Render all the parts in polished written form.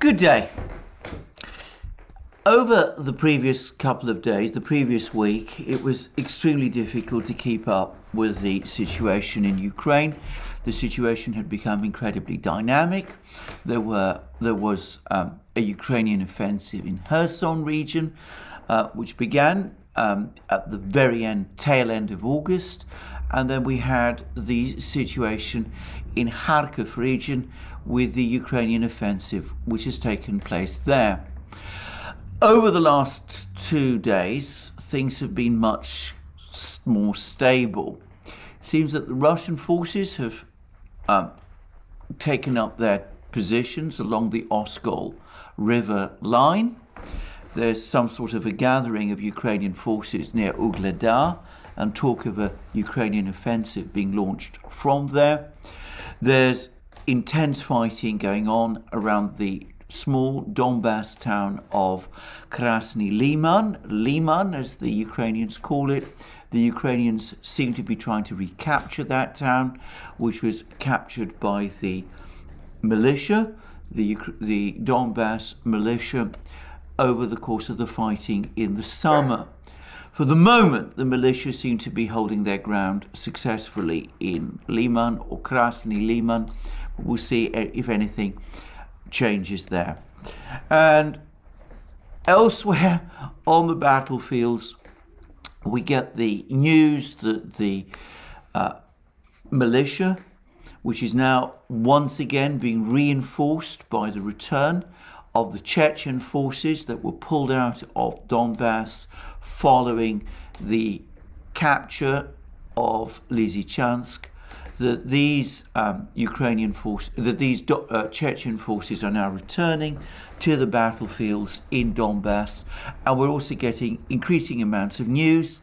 Good day. Over the previous couple of days, the previous week, it was extremely difficult to keep up with the situation in Ukraine. The situation had become incredibly dynamic. There was a Ukrainian offensive in Kherson region, which began at the very tail end of August. And then we had the situation in Kharkiv region with the Ukrainian offensive, which has taken place there. Over the last 2 days, things have been much more stable. It seems that the Russian forces have taken up their positions along the Oskol River line. There's some sort of a gathering of Ukrainian forces near Ugledar and talk of a Ukrainian offensive being launched from there. There's intense fighting going on around the small Donbass town of Krasny Liman, as the Ukrainians call it. The Ukrainians seem to be trying to recapture that town, which was captured by the militia, the Donbass militia, over the course of the fighting in the summer. For the moment, the militia seem to be holding their ground successfully in Liman or Krasny Liman. We'll see if anything changes there. And elsewhere on the battlefields, we get the news that the militia, which is now once again being reinforced by the return of the Chechen forces that were pulled out of Donbass following the capture of Lysychansk, that these Chechen forces are now returning to the battlefields in Donbass. And we're also getting increasing amounts of news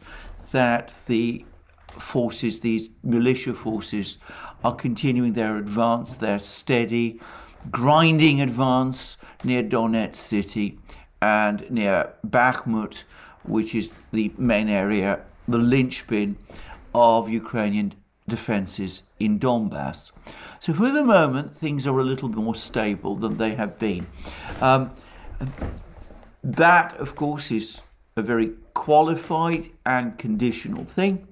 that the forces, these militia forces, are continuing their advance, their steady, grinding advance near Donetsk city and near Bakhmut, which is the main area, the linchpin of Ukrainian defenses in Donbass. So for the moment, things are a little more stable than they have been. That, of course, is a very qualified and conditional thing.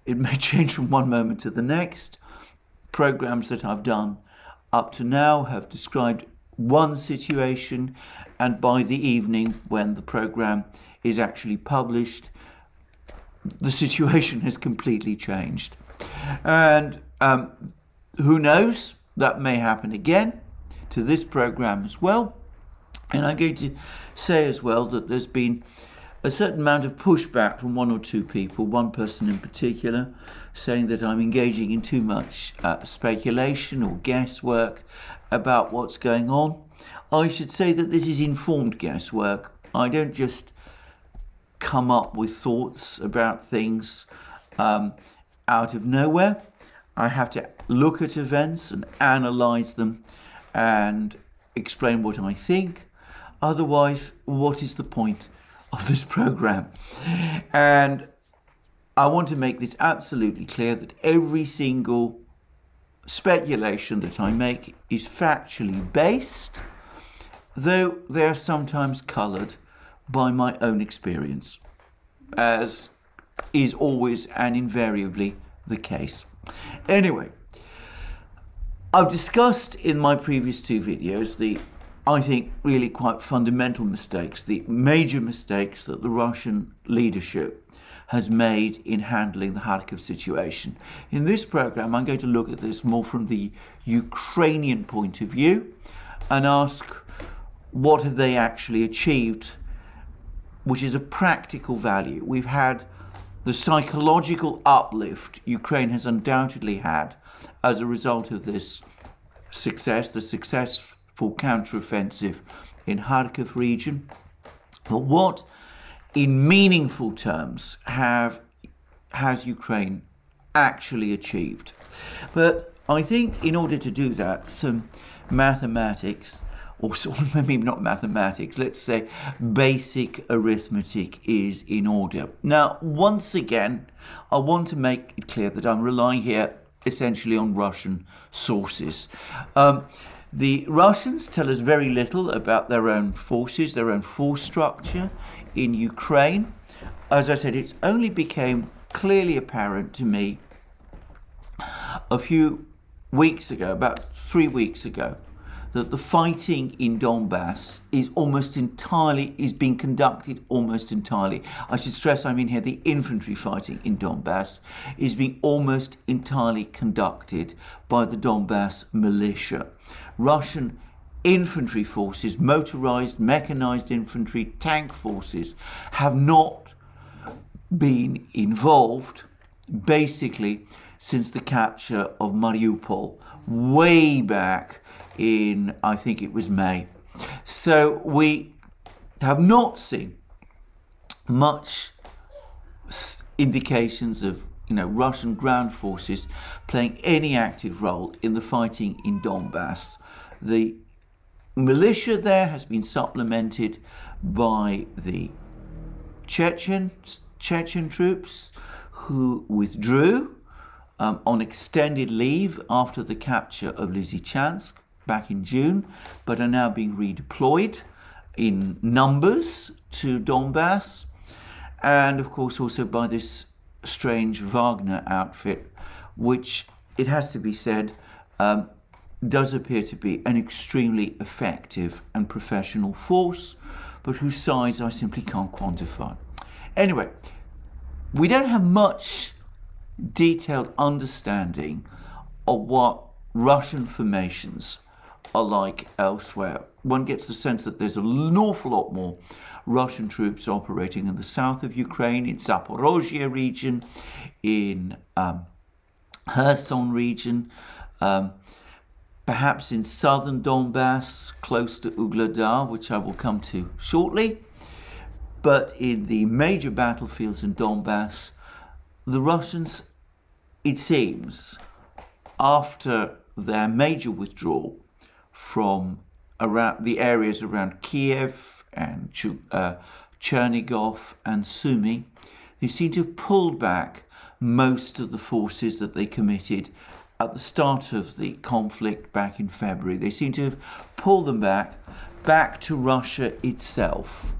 It may change from one moment to the next. Programs that I've done up to now have described one situation, and by the evening, when the program is actually published, the situation has completely changed. And who knows, that may happen again to this program as well. And I'm going to say as well that there's been a certain amount of pushback from one or two people, one person in particular, saying that I'm engaging in too much speculation or guesswork about what's going on. I should say that this is informed guesswork. I don't just come up with thoughts about things out of nowhere. I have to look at events and analyze them and explain what I think. Otherwise, what is the point of this program? And I want to make this absolutely clear that every single speculation that I make is factually based, though they are sometimes coloured by my own experience, as is always and invariably the case. Anyway, I've discussed in my previous two videos the, I think, really quite fundamental mistakes, the major mistakes that the Russian leadership has made in handling the Kharkiv situation. In this program, I'm going to look at this more from the Ukrainian point of view and ask, what have they actually achieved, which is a practical value. We've had the psychological uplift Ukraine has undoubtedly had as a result of this success, the successful counteroffensive in Kharkiv region. But what, in meaningful terms, has Ukraine actually achieved? But I think in order to do that, some mathematics, or maybe not mathematics, let's say basic arithmetic is in order. Now, once again, I want to make it clear that I'm relying here essentially on Russian sources. The Russians tell us very little about their own forces, their own force structure in Ukraine. As I said, it only became clearly apparent to me a few weeks ago, about 3 weeks ago, that the fighting in Donbass is being conducted almost entirely. I should stress, I mean here, the infantry fighting in Donbass is being almost entirely conducted by the Donbass militia. Russian infantry forces, motorized, mechanized infantry, tank forces, have not been involved basically since the capture of Mariupol way back in, I think it was May. So we have not seen much indications of Russian ground forces playing any active role in the fighting in Donbass. The militia there has been supplemented by the Chechen troops who withdrew on extended leave after the capture of Lysychansk back in June, but are now being redeployed in numbers to Donbass, and of course also by this strange Wagner outfit, which, it has to be said, does appear to be an extremely effective and professional force, but whose size I simply can't quantify. Anyway, we don't have much detailed understanding of what Russian formations are like elsewhere. One gets the sense that there's an awful lot more Russian troops operating in the south of Ukraine, in Zaporozhye region, in Kherson region, perhaps in southern Donbass, close to Ugledar, which I will come to shortly. But in the major battlefields in Donbass, the Russians, it seems, after their major withdrawal from around the areas around Kiev and Chernigov and Sumy, they seem to have pulled back most of the forces that they committed at the start of the conflict back in February. They seem to have pulled them back to Russia itself.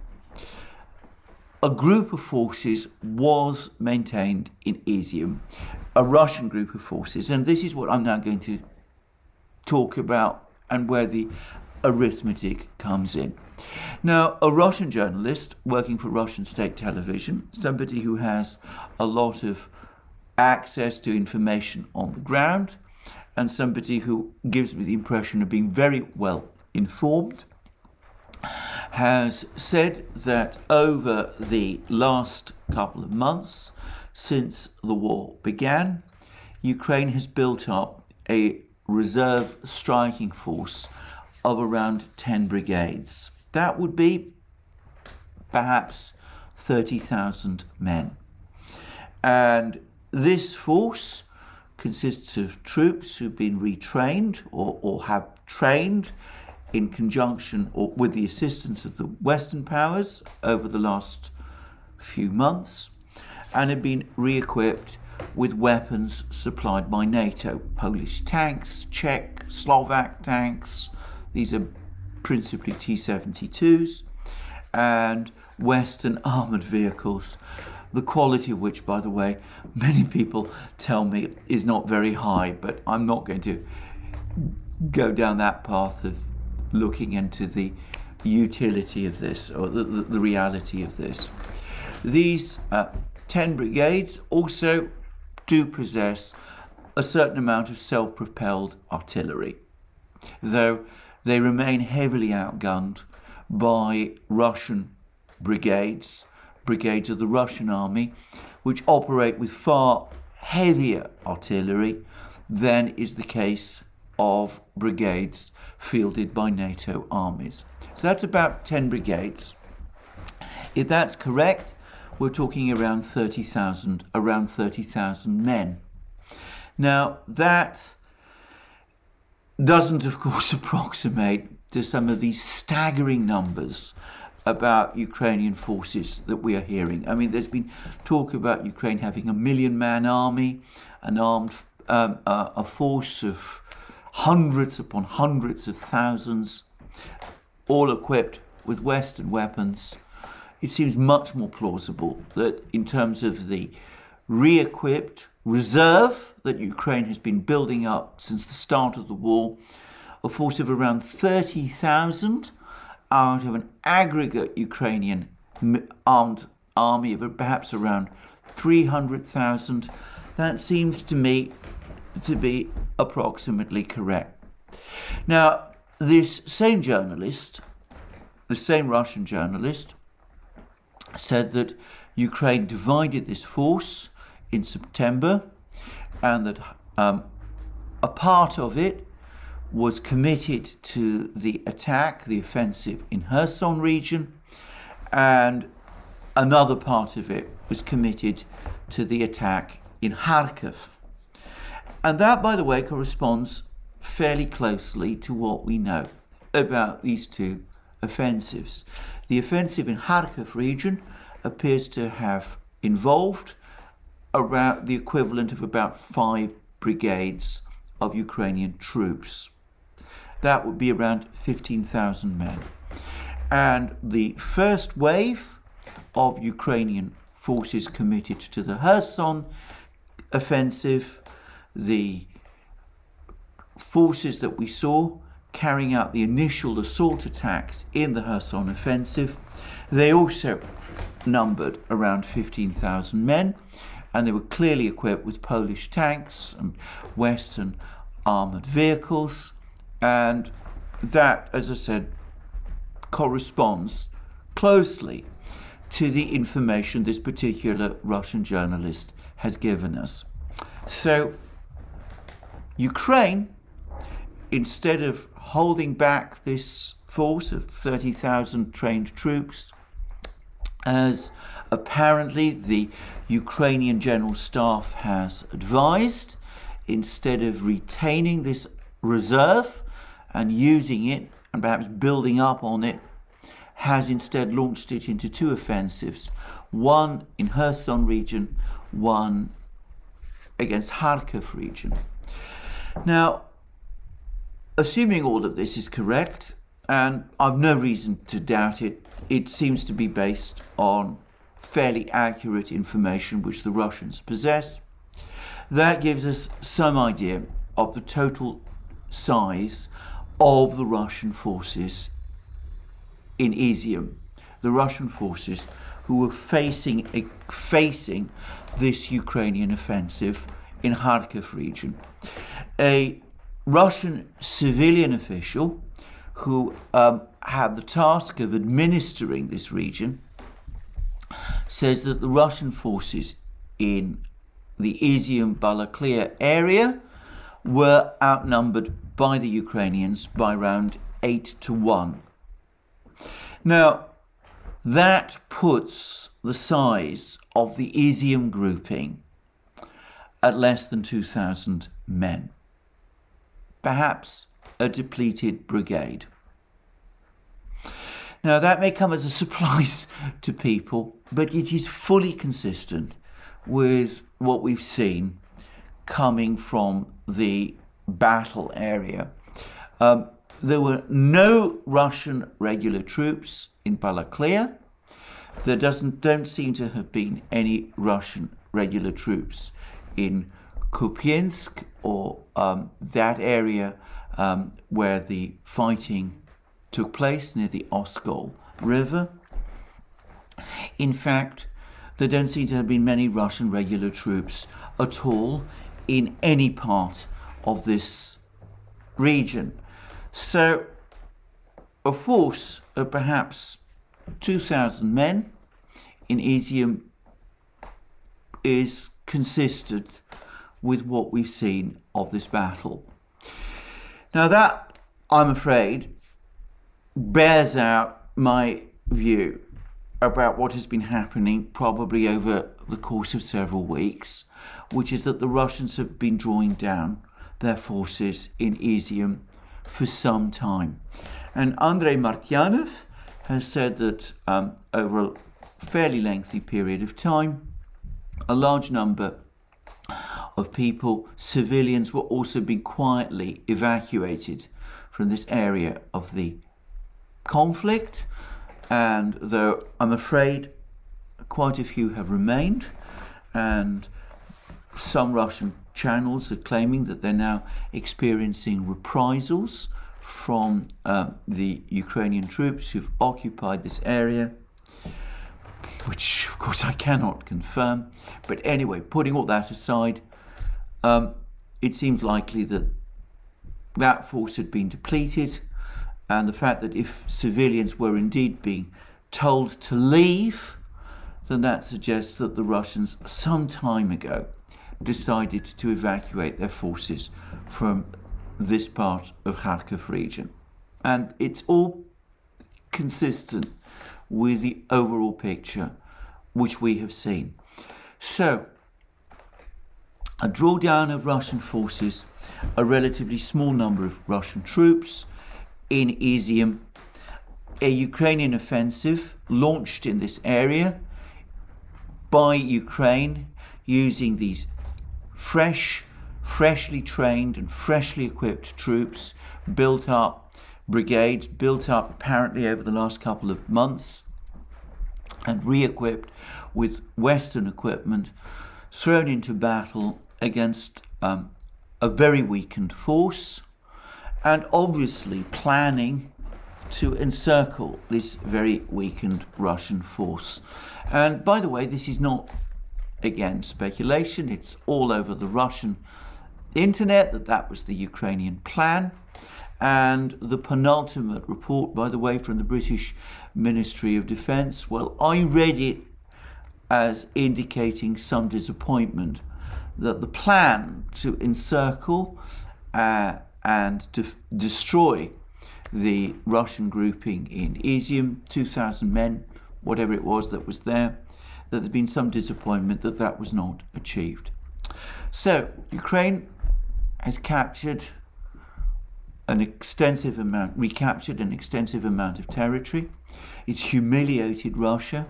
A group of forces was maintained in Izium, a Russian group of forces, and this is what I'm now going to talk about and where the arithmetic comes in. Now, a Russian journalist working for Russian state television, somebody who has a lot of access to information on the ground, and somebody who gives me the impression of being very well informed, has said that over the last couple of months since the war began, Ukraine has built up a reserve striking force of around 10 brigades. That would be perhaps 30,000 men. And this force consists of troops who've been retrained or have trained in conjunction or with the assistance of the Western powers over the last few months, and have been re-equipped with weapons supplied by NATO. Polish tanks, Czech, Slovak tanks, these are principally T-72s, and Western armoured vehicles, the quality of which, by the way, many people tell me is not very high, but I'm not going to go down that path of looking into the utility of this or the reality of this. These 10 brigades also do possess a certain amount of self-propelled artillery, though they remain heavily outgunned by Russian brigades of the Russian army, which operate with far heavier artillery than is the case of brigades fielded by NATO armies. So that's about 10 brigades. If that's correct, we're talking around 30,000 men. Now, that doesn't, of course, approximate to some of these staggering numbers about Ukrainian forces that we are hearing. I mean, there's been talk about Ukraine having a 1 million-man army, a force of hundreds upon hundreds of thousands, all equipped with Western weapons, it seems much more plausible that in terms of the re-equipped reserve that Ukraine has been building up since the start of the war, a force of around 30,000 out of an aggregate Ukrainian armed army of perhaps around 300,000, that seems to me to be approximately correct. Now, this same journalist, the same Russian journalist, said that Ukraine divided this force in September and that a part of it was committed to the attack, the offensive in Kherson region, and another part of it was committed to the attack in Kharkiv. And that, by the way, corresponds fairly closely to what we know about these two offensives. The offensive in Kharkiv region appears to have involved around the equivalent of about 5 brigades of Ukrainian troops. That would be around 15,000 men. And the first wave of Ukrainian forces committed to the Kherson offensive, the forces that we saw carrying out the initial assault attacks in the Kherson offensive, they also numbered around 15,000 men, and they were clearly equipped with Polish tanks and Western armoured vehicles, and that, as I said, corresponds closely to the information this particular Russian journalist has given us. So Ukraine, instead of holding back this force of 30,000 trained troops, as apparently the Ukrainian General Staff has advised, instead of retaining this reserve and using it and perhaps building up on it, has instead launched it into 2 offensives, one in Kherson region, one against Kharkiv region. Now, assuming all of this is correct, and I've no reason to doubt it, it seems to be based on fairly accurate information which the Russians possess. That gives us some idea of the total size of the Russian forces in Izium, the Russian forces who were facing this Ukrainian offensive in Kharkiv region. A Russian civilian official who had the task of administering this region says that the Russian forces in the Izium-Balaklia area were outnumbered by the Ukrainians by around 8-1. Now, that puts the size of the Izium grouping at less than 2,000 men, perhaps a depleted brigade. Now, that may come as a surprise to people, but it is fully consistent with what we've seen coming from the battle area. There were no Russian regular troops in Balaklia. There don't seem to have been any Russian regular troops in Kupiansk or that area where the fighting took place near the Oskol River. In fact, there don't seem to have been many Russian regular troops at all in any part of this region. So a force of perhaps 2,000 men in Izium is consistent with what we've seen of this battle. Now that, I'm afraid, bears out my view about what has been happening probably over the course of several weeks, which is that the Russians have been drawing down their forces in Izium for some time. And Andrei Martyanov has said that over a fairly lengthy period of time, a large number of people. Civilians were also being quietly evacuated from this area of the conflict, and though I'm afraid quite a few have remained, and some Russian channels are claiming that they're now experiencing reprisals from the Ukrainian troops who've occupied this area, which of course I cannot confirm. But anyway, putting all that aside, it seems likely that that force had been depleted, and the fact that if civilians were indeed being told to leave, then that suggests that the Russians some time ago decided to evacuate their forces from this part of Kharkiv region. And it's all consistent with the overall picture which we have seen. So, a drawdown of Russian forces, a relatively small number of Russian troops in Izium, a Ukrainian offensive launched in this area by Ukraine using these freshly trained and freshly equipped troops, built up brigades, built up apparently over the last couple of months, and re-equipped with Western equipment, thrown into battle against a very weakened force, and obviously planning to encircle this very weakened Russian force. And by the way, this is not, again, speculation. It's all over the Russian internet that that was the Ukrainian plan. And the penultimate report, by the way, from the British Ministry of Defence, well, I read it as indicating some disappointment that the plan to encircle and to destroy the Russian grouping in Izium, 2,000 men, whatever it was that was there, that there's been some disappointment that that was not achieved. So Ukraine has recaptured an extensive amount of territory. It's humiliated Russia.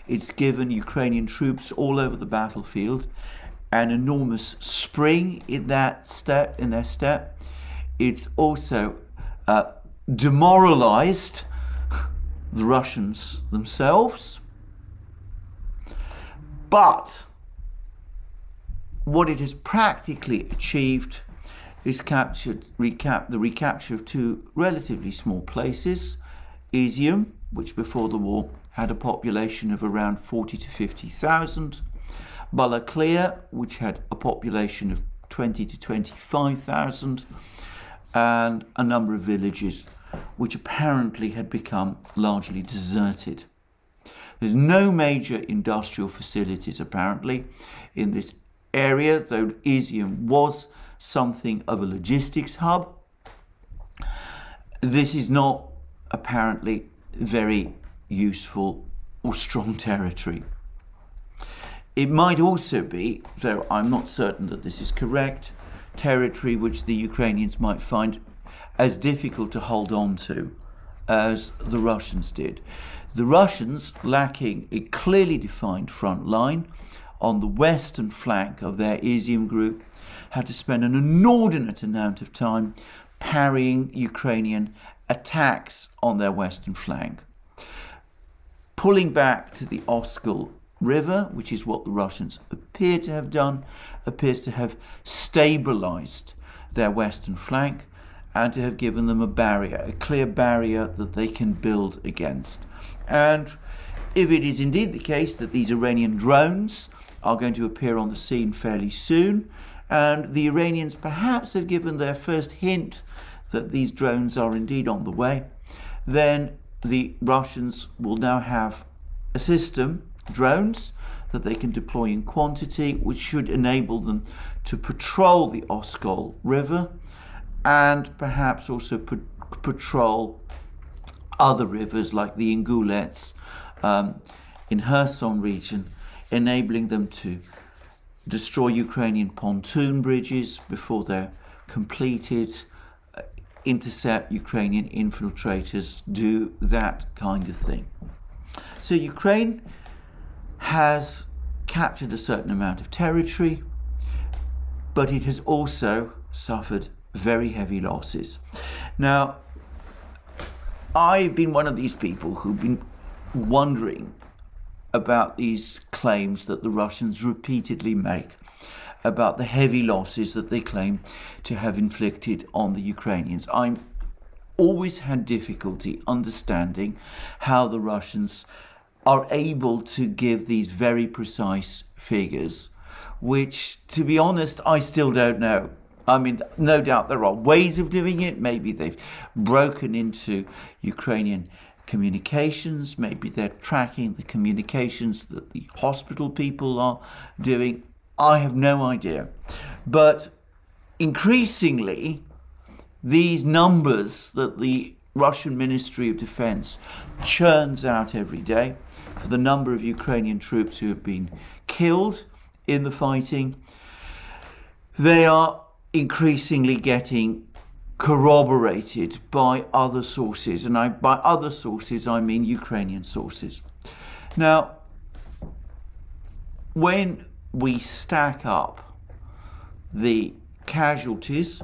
It's given Ukrainian troops all over the battlefield an enormous spring in their step. It's also demoralized the Russians themselves. But what it has practically achieved is the recapture of two relatively small places: Izium, which before the war had a population of around 40 to 50,000, Balaklia, which had a population of 20 to 25,000, and a number of villages which apparently had become largely deserted. There's no major industrial facilities apparently in this area, though Izium was something of a logistics hub. This is not apparently very useful or strong territory. It might also be, though I'm not certain that this is correct, territory which the Ukrainians might find as difficult to hold on to as the Russians did. The Russians, lacking a clearly defined front line on the western flank of their Izium group, had to spend an inordinate amount of time parrying Ukrainian attacks on their western flank. Pulling back to the Oskol River, which is what the Russians appear to have done, appears to have stabilized their western flank and to have given them a barrier, a clear barrier that they can build against. And if it is indeed the case that these Iranian drones are going to appear on the scene fairly soon, and the Iranians perhaps have given their first hint that these drones are indeed on the way, then the Russians will now have a system, drones, that they can deploy in quantity, which should enable them to patrol the Oskol River and perhaps also patrol other rivers like the Ingulets in Kherson region, enabling them to destroy Ukrainian pontoon bridges before they're completed, intercept Ukrainian infiltrators, do that kind of thing. So Ukraine has captured a certain amount of territory. but it has also suffered very heavy losses. Now, I've been one of these people who've been wondering about these claims that the Russians repeatedly make about the heavy losses that they claim to have inflicted on the Ukrainians. I've always had difficulty understanding how the Russians are able to give these very precise figures, which, to be honest, I still don't know. I mean, no doubt there are ways of doing it. Maybe they've broken into Ukrainian communications. Maybe they're tracking the communications that the hospital people are doing. I have no idea. But increasingly, these numbers that the Russian Ministry of Defense churns out every day for the number of Ukrainian troops who have been killed in the fighting, they are increasingly getting corroborated by other sources. And by other sources, I mean Ukrainian sources. Now, when we stack up the casualties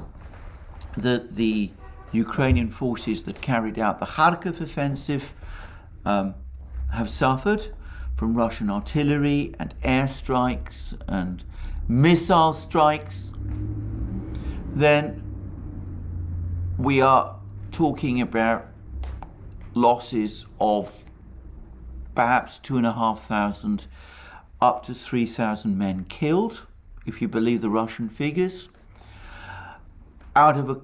that the Ukrainian forces that carried out the Kharkiv offensive have suffered from Russian artillery and airstrikes and missile strikes, then we are talking about losses of perhaps 2,500 up to 3,000 men killed, if you believe the Russian figures, out of an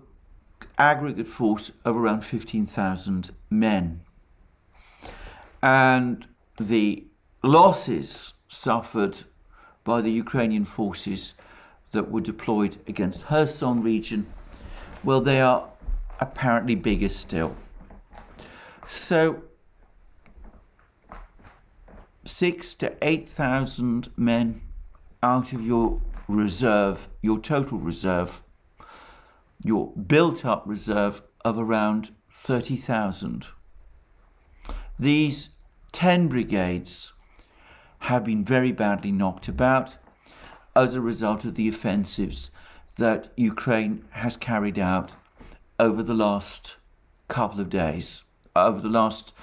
aggregate force of around 15,000 men. And the losses suffered by the Ukrainian forces that were deployed against Kherson region, well, they are apparently bigger still. So 6,000 to 8,000 men out of your reserve, your total reserve, your built-up reserve of around 30,000. These 10 brigades have been very badly knocked about as a result of the offensives that Ukraine has carried out over the last couple of days, over the last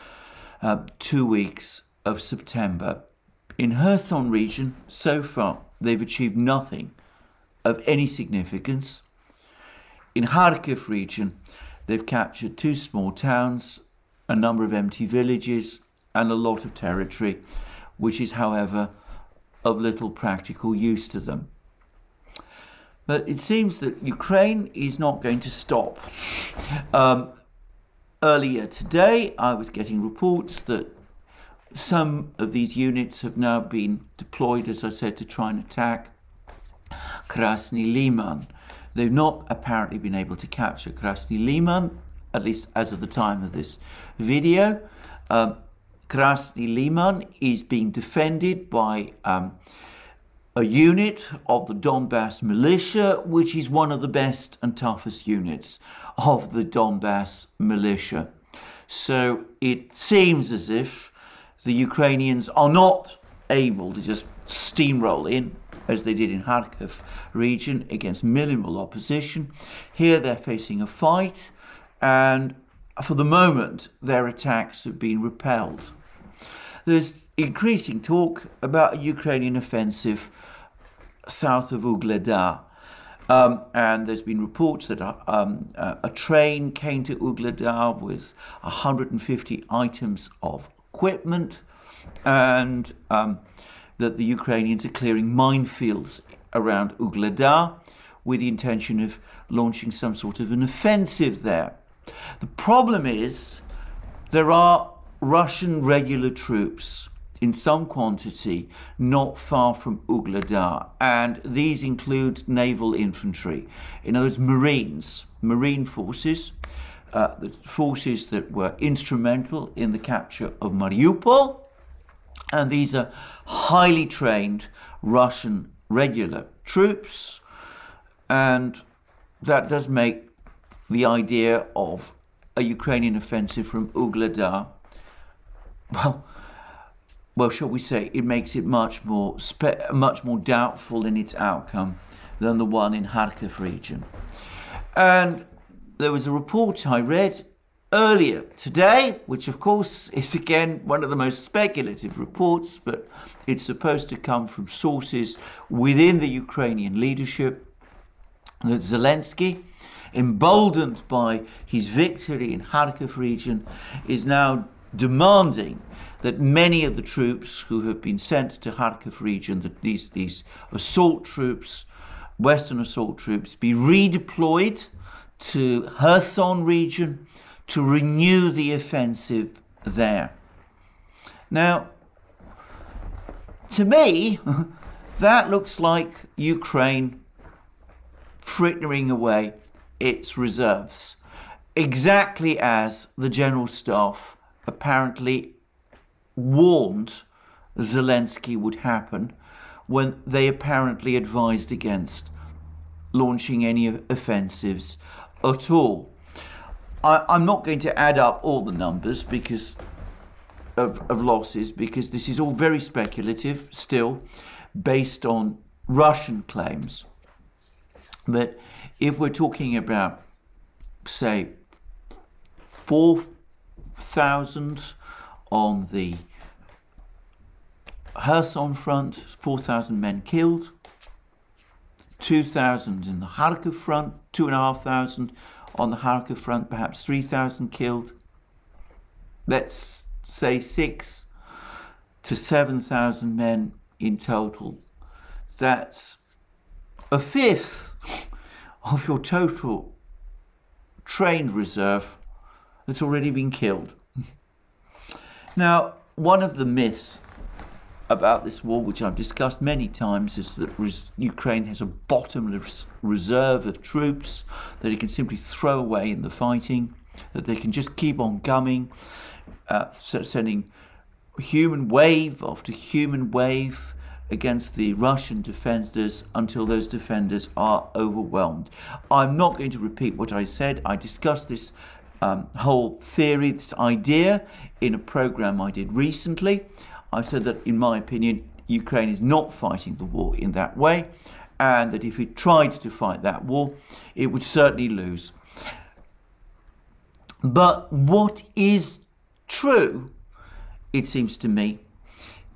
2 weeks of September. In Kherson region, so far, they've achieved nothing of any significance. In Kharkiv region, they've captured 2 small towns, a number of empty villages, and a lot of territory, which is, however, of little practical use to them. But it seems that Ukraine is not going to stop. Earlier today, I was getting reports that some of these units have now been deployed, as I said, to try and attack Krasny Liman. They've not apparently been able to capture Krasny Liman, at least as of the time of this video. Krasny Liman is being defended by a unit of the Donbass militia, which is one of the best and toughest units of the Donbass militia. So it seems as if the Ukrainians are not able to just steamroll in, as they did in Kharkiv region, against minimal opposition. Here they're facing a fight, and for the moment their attacks have been repelled. There's increasing talk about a Ukrainian offensive south of Ugledar. And there's been reports that a train came to Ugledar with 150 items of equipment, and that the Ukrainians are clearing minefields around Ugledar with the intention of launching some sort of an offensive there. The problem is there are Russian regular troops in some quantity not far from Ugledar, and these include naval infantry, in other words Marines, marine forces, the forces that were instrumental in the capture of Mariupol, and these are highly trained Russian regular troops, and that does make the idea of a Ukrainian offensive from Ugledar, well, shall we say, it makes it much more doubtful in its outcome than the one in Kharkiv region. And there was a report I read earlier today, which of course is again one of the most speculative reports, but it's supposed to come from sources within the Ukrainian leadership, that Zelensky, emboldened by his victory in Kharkiv region, is now demanding that many of the troops who have been sent to Kharkiv region, that these assault troops, Western assault troops, be redeployed to Kherson region to renew the offensive there. Now, to me, that looks like Ukraine frittering away its reserves, exactly as the General Staff apparently warned Zelensky would happen when they apparently advised against launching any offensives at all. I'm not going to add up all the numbers because of losses, because this is all very speculative still, based on Russian claims. But if we're talking about, say, 4,000 on the Kherson front, 4,000 men killed, 2,000 in the Kharkiv front, 2,500 on the Kharkiv front, perhaps 3,000 killed. Let's say 6,000 to 7,000 men in total. That's a fifth of your total trained reserve that's already been killed. Now, one of the myths about this war, which I've discussed many times, is that Ukraine has a bottomless reserve of troops that it can simply throw away in the fighting, that they can just keep on coming, sending human wave after human wave against the Russian defenders until those defenders are overwhelmed. I'm not going to repeat what I said. I discussed this whole theory, this idea, in a program I did recently. I said that, in my opinion, Ukraine is not fighting the war in that way, and that if it tried to fight that war, it would certainly lose. But what is true, it seems to me,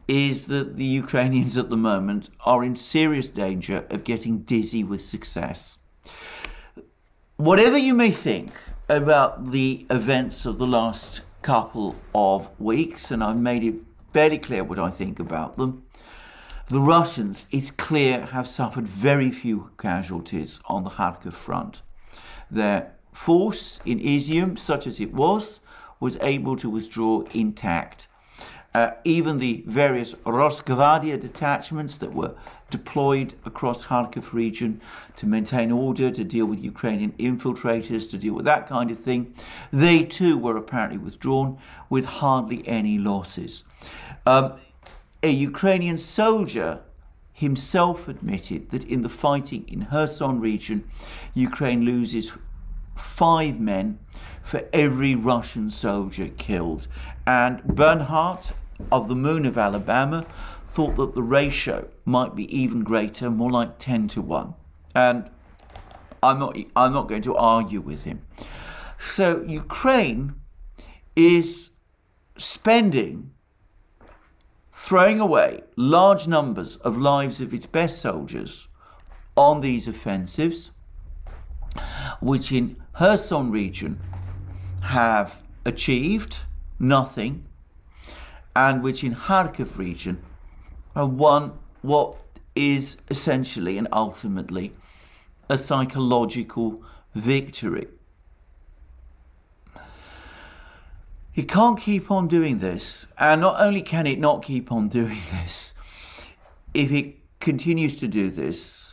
is that the Ukrainians at the moment are in serious danger of getting dizzy with success. Whatever you may think about the events of the last couple of weeks, and I've made it fairly clear what I think about them, the Russians, it's clear, have suffered very few casualties on the Kharkiv front. Their force in Izium, such as it was able to withdraw intact. Even the various Rosgvardia detachments that were deployed across Kharkiv region to maintain order, to deal with Ukrainian infiltrators, to deal with that kind of thing, they too were apparently withdrawn with hardly any losses. A Ukrainian soldier himself admitted that in the fighting in Kherson region, Ukraine loses 5 men for every Russian soldier killed. And Bernhardt of the Moon of Alabama thought that the ratio might be even greater, more like 10 to 1. And I'm not going to argue with him. So Ukraine is throwing away large numbers of lives of its best soldiers on these offensives, which in Kherson region have achieved nothing, and which in Kharkiv region have won what is essentially and ultimately a psychological victory. It can't keep on doing this, and not only can it not keep on doing this, if it continues to do this,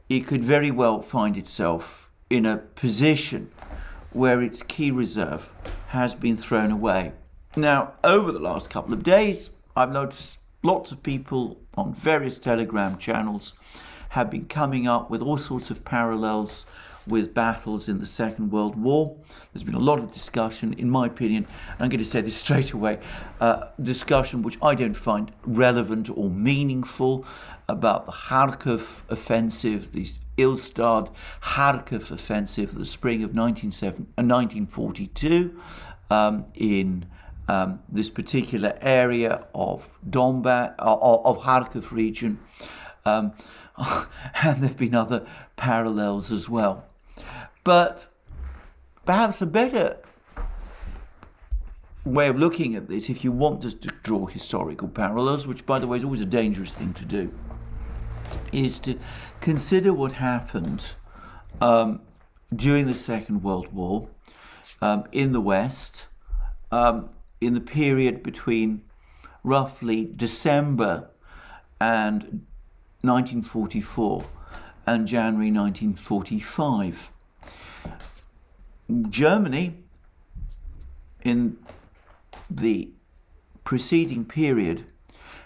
it could very well find itself in a position where its key reserve has been thrown away. Now, over the last couple of days, I've noticed lots of people on various Telegram channels have been coming up with all sorts of parallels with battles in the Second World War. There's been a lot of discussion, in my opinion, and I'm going to say this straight away, discussion which I don't find relevant or meaningful about the Kharkov offensive, the ill-starred Kharkov offensive, the spring of 1942 in this particular area of Donbass, of Kharkov region. And there have been other parallels as well. But perhaps a better way of looking at this, if you want us to draw historical parallels, which by the way is always a dangerous thing to do, is to consider what happened during the Second World War in the West, in the period between roughly December and 1944 and January 1945. Germany, in the preceding period,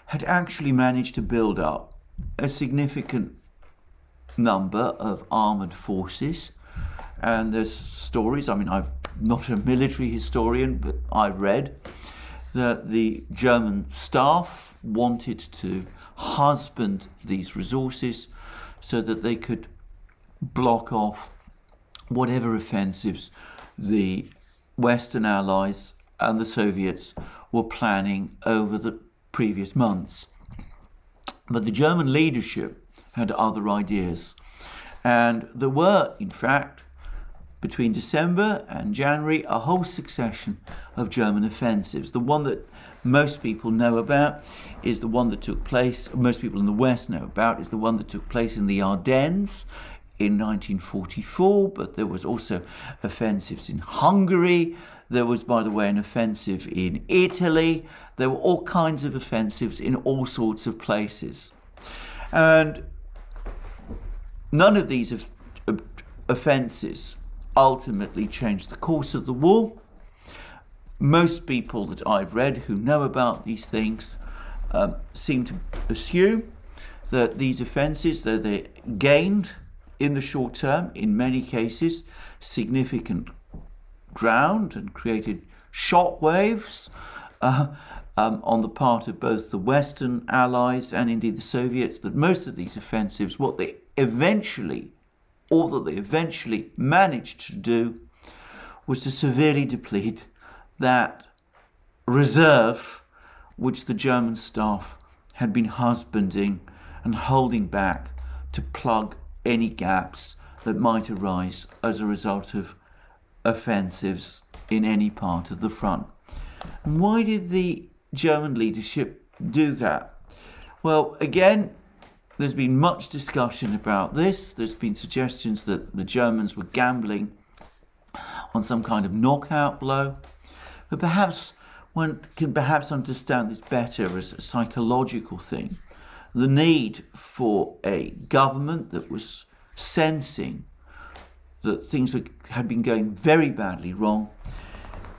had actually managed to build up a significant number of armoured forces. And there's stories, I mean, I'm not a military historian, but I read that the German staff wanted to husband these resources so that they could block off whatever offensives the Western Allies and the Soviets were planning over the previous months. But the German leadership had other ideas, and there were, in fact, between December and January, a whole succession of German offensives. The one that most people know about is the one that took place, most people in the West know about, is the one that took place in the Ardennes in 1944, but there was also offensives in Hungary. There was, by the way, an offensive in Italy. There were all kinds of offensives in all sorts of places. And none of these offenses ultimately changed the course of the war. Most people that I've read who know about these things seem to assume that these offenses, though they gained in the short term, in many cases, significant ground and created shockwaves on the part of both the Western Allies and indeed the Soviets, that most of these offensives, all that they eventually managed to do was to severely deplete that reserve which the German staff had been husbanding and holding back to plug any gaps that might arise as a result of offensives in any part of the front. And why did the German leadership do that? Well, again, there's been much discussion about this. There's been suggestions that the Germans were gambling on some kind of knockout blow. But perhaps one can understand this better as a psychological thing. The need for a government that was sensing that things had been going very badly wrong,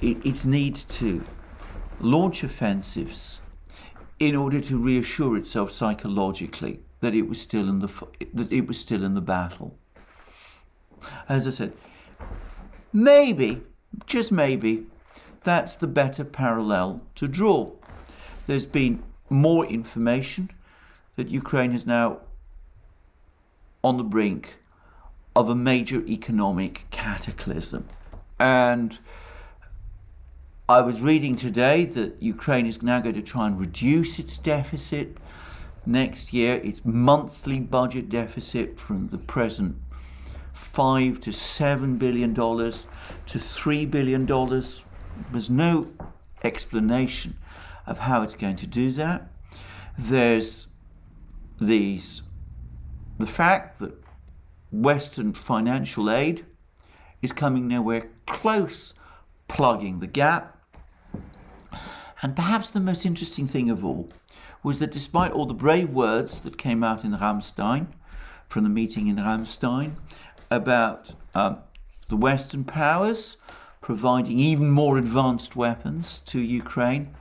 its need to launch offensives in order to reassure itself psychologically that it was still in the battle. As I said, maybe, just maybe, that's the better parallel to draw. There's been more information that Ukraine is now on the brink of a major economic cataclysm. And I was reading today that Ukraine is now going to try and reduce its deficit next year, its monthly budget deficit from the present $5 to $7 billion to $3 billion. There's no explanation of how it's going to do that. There's the fact that Western financial aid is coming nowhere close plugging the gap. And perhaps the most interesting thing of all was that despite all the brave words that came out in Ramstein, from the meeting in Ramstein, about the Western powers providing even more advanced weapons to Ukraine,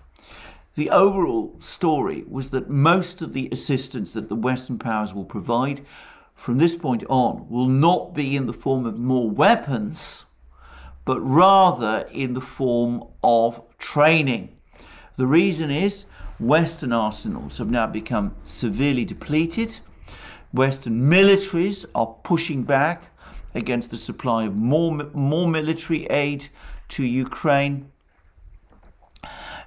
the overall story was that most of the assistance that the Western powers will provide from this point on will not be in the form of more weapons, but rather in the form of training. The reason is Western arsenals have now become severely depleted. Western militaries are pushing back against the supply of more military aid to Ukraine.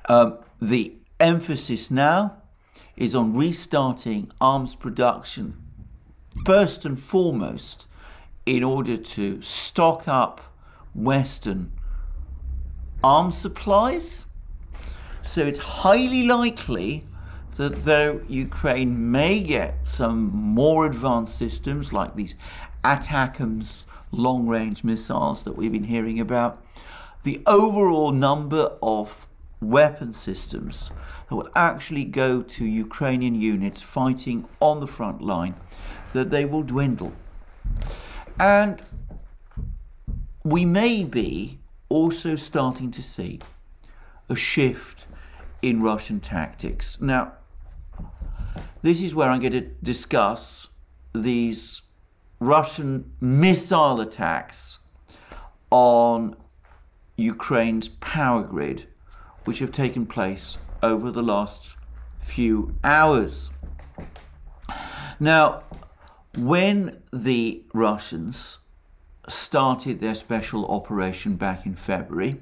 The emphasis now is on restarting arms production, first and foremost, in order to stock up Western arms supplies. So it's highly likely that though Ukraine may get some more advanced systems like these ATACMS long-range missiles that we've been hearing about, the overall number of weapon systems that will actually go to Ukrainian units fighting on the front line, that they will dwindle. And we may be also starting to see a shift in Russian tactics. Now, this is where I'm going to discuss these Russian missile attacks on Ukraine's power grid, which have taken place over the last few hours. Now, when the Russians started their special operation back in February,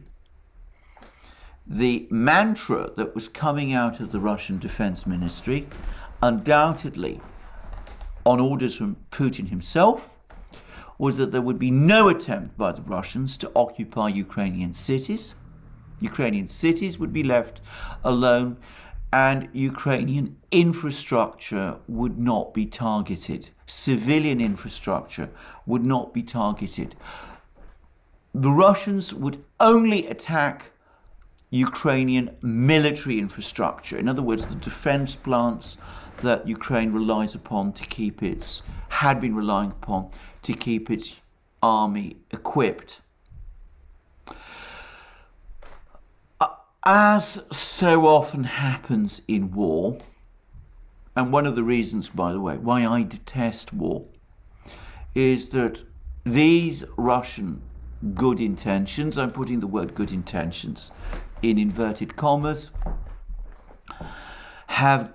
the mantra that was coming out of the Russian Defense Ministry, undoubtedly on orders from Putin himself, was that there would be no attempt by the Russians to occupy Ukrainian cities. Ukrainian cities would be left alone, and Ukrainian infrastructure would not be targeted. Civilian infrastructure would not be targeted. The Russians would only attack Ukrainian military infrastructure. In other words, the defense plants that Ukraine relies upon to keep had been relying upon to keep its army equipped. As so often happens in war, and one of the reasons, by the way, why I detest war, is that these Russian good intentions, I'm putting the word good intentions in inverted commas, have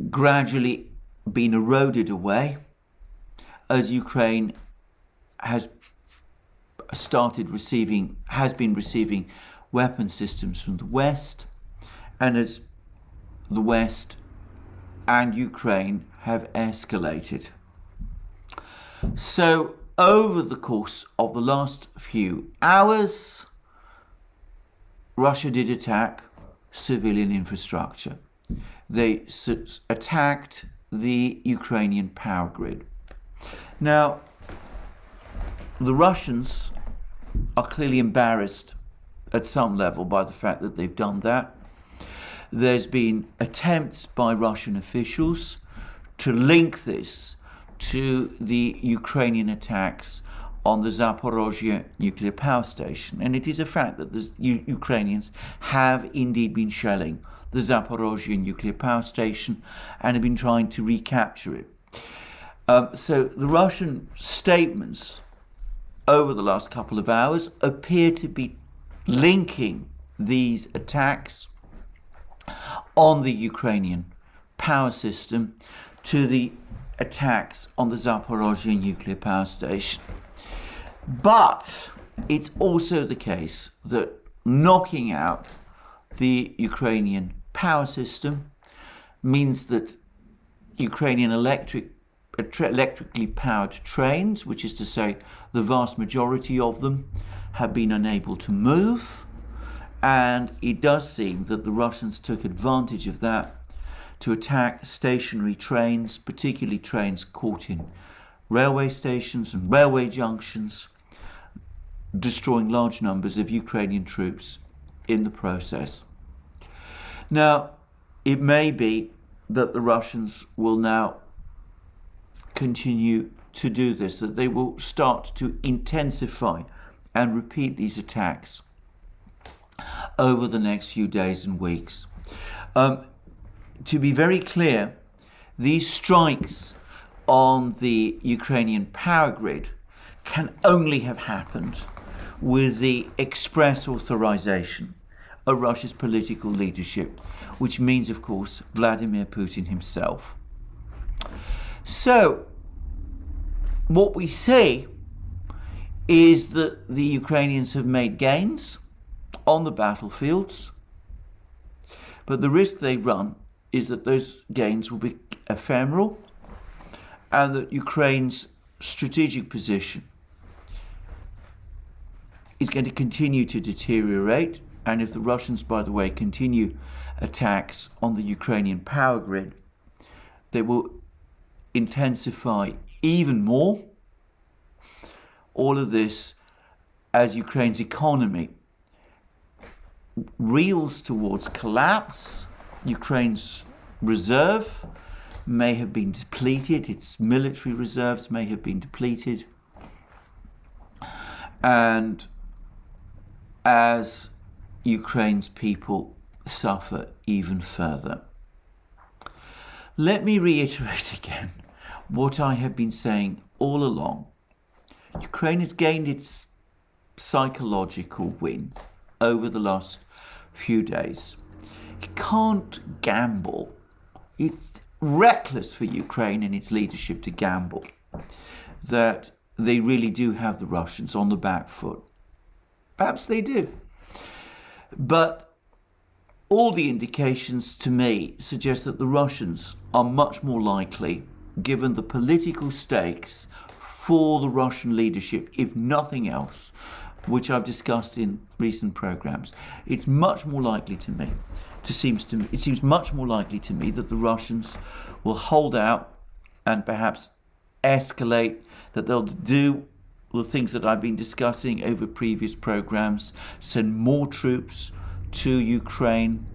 gradually been eroded away as Ukraine has been receiving weapon systems from the West, and as the West and Ukraine have escalated. So over the course of the last few hours, Russia did attack civilian infrastructure. They attacked the Ukrainian power grid. Now, the Russians are clearly embarrassed at some level by the fact that they've done that. There's been attempts by Russian officials to link this to the Ukrainian attacks on the Zaporozhye nuclear power station. And it is a fact that the Ukrainians have indeed been shelling the Zaporozhye nuclear power station and have been trying to recapture it. So the Russian statements over the last couple of hours appear to be linking these attacks on the Ukrainian power system to the attacks on the Zaporozhye nuclear power station. But it's also the case that knocking out the Ukrainian power system means that Ukrainian electrically powered trains, which is to say the vast majority of them, have been unable to move. And it does seem that the Russians took advantage of that to attack stationary trains, particularly trains caught in railway stations and railway junctions, destroying large numbers of Ukrainian troops in the process. Now, it may be that the Russians will now continue to do this, that they will start to intensify and repeat these attacks over the next few days and weeks. To be very clear, these strikes on the Ukrainian power grid can only have happened with the express authorization of Russia's political leadership, which means, of course, Vladimir Putin himself. So, what we say is that the Ukrainians have made gains on the battlefields, but the risk they run is that those gains will be ephemeral and that Ukraine's strategic position is going to continue to deteriorate. And if the Russians, by the way, continue attacks on the Ukrainian power grid, they will intensify even more. All of this as Ukraine's economy reels towards collapse. Ukraine's reserve may have been depleted, its military reserves may have been depleted, and as Ukraine's people suffer even further. Let me reiterate again what I have been saying all along. Ukraine has gained its psychological win over the last few days. It can't gamble. It's reckless for Ukraine and its leadership to gamble that they really do have the Russians on the back foot. Perhaps they do. But all the indications to me suggest that the Russians are much more likely, given the political stakes for the Russian leadership, if nothing else, which I've discussed in recent programs. It's much more likely to me, it seems much more likely to me that the Russians will hold out and perhaps escalate, that they'll do the things that I've been discussing over previous programs, send more troops to Ukraine.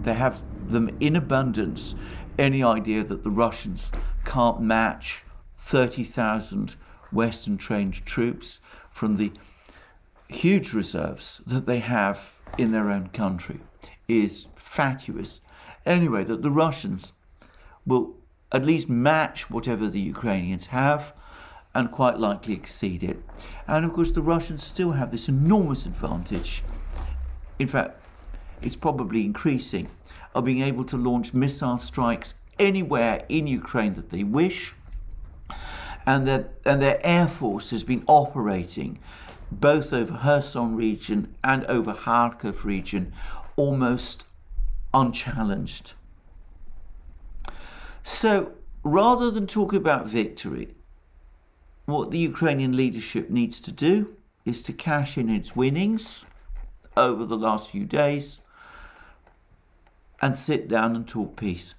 They have them in abundance. Any idea that the Russians can't match 30,000 Western trained troops from the huge reserves that they have in their own country is fatuous. Anyway, that the Russians will at least match whatever the Ukrainians have and quite likely exceed it. And of course the Russians still have this enormous advantage. In fact, it's probably increasing, of being able to launch missile strikes anywhere in Ukraine that they wish, and their air force has been operating both over Kherson region and over Kharkiv region almost unchallenged. So rather than talk about victory, what the Ukrainian leadership needs to do is to cash in its winnings over the last few days and sit down and talk peace.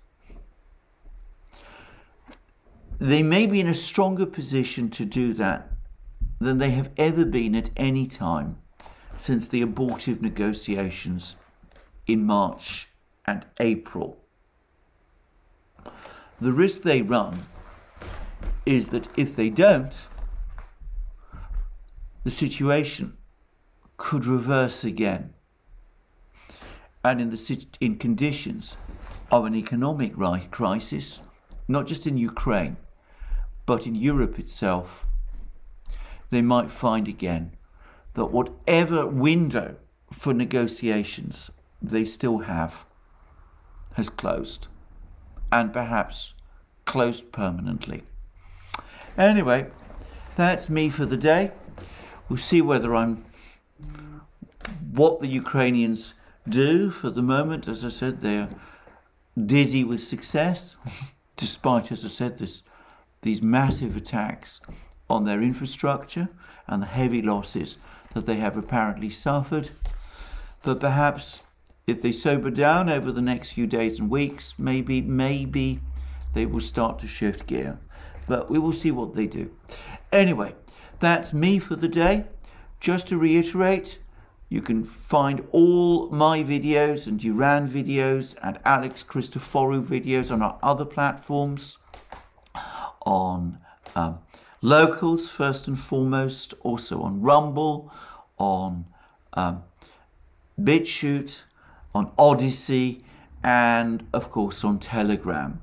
They may be in a stronger position to do that than they have ever been at any time since the abortive negotiations in March and April. The risk they run is that if they don't, the situation could reverse again. And in conditions of an economic crisis, not just in Ukraine, but in Europe itself, they might find again that whatever window for negotiations they still have has closed, and perhaps closed permanently. Anyway, that's me for the day. We'll see what the Ukrainians do. For the moment, as I said, they're dizzy with success, despite, as I said, these massive attacks on their infrastructure and the heavy losses that they have apparently suffered. But perhaps if they sober down over the next few days and weeks, maybe they will start to shift gear. But we will see what they do. Anyway, that's me for the day. Just to reiterate, you can find all my videos and Duran videos and Alex Christoforou videos on our other platforms, on Locals first and foremost, also on Rumble, on BitChute, on Odyssey, and of course on Telegram.